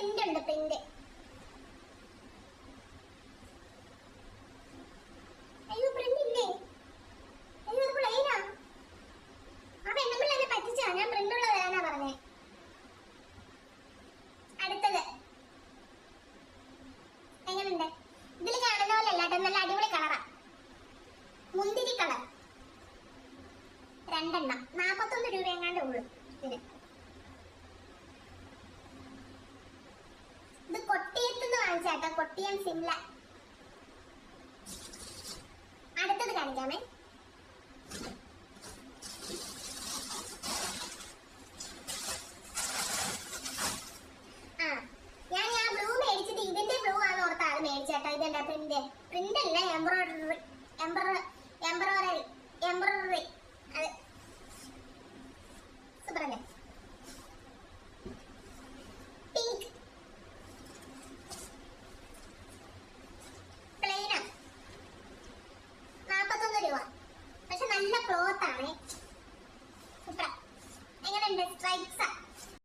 Print ഉണ്ട്, print. അയ്യോ print ഇല്ലേ? അയ്യോ ഇത് പ്ലെയിനാ. ആ പെണ്ണുമ്പിള്ള എന്നെ പറ്റിച്ചാ. ഞാൻ പ്രിന്റ് ഉള്ള തരാനാ പറഞ്ഞേ. അടുത്തത് എങ്ങനുണ്ട്? ഇതിൽ കാണുന്ന പോലെ അല്ലാട്ടോ, നല്ല അടിപൊളി കളറാ. മുന്തിരി കളർ. 2 എണ്ണം 41 രൂപ എങ്ങാണ്ടേ ഉള്ളൂ ഇതിന്. ഇത് കൊട്ടിയത്തുനിന്ന് വാങ്ങിച്ചാട്ടോ, കൊട്ടിയം സിംല. അടുത്തത് കാണിക്കാമേ.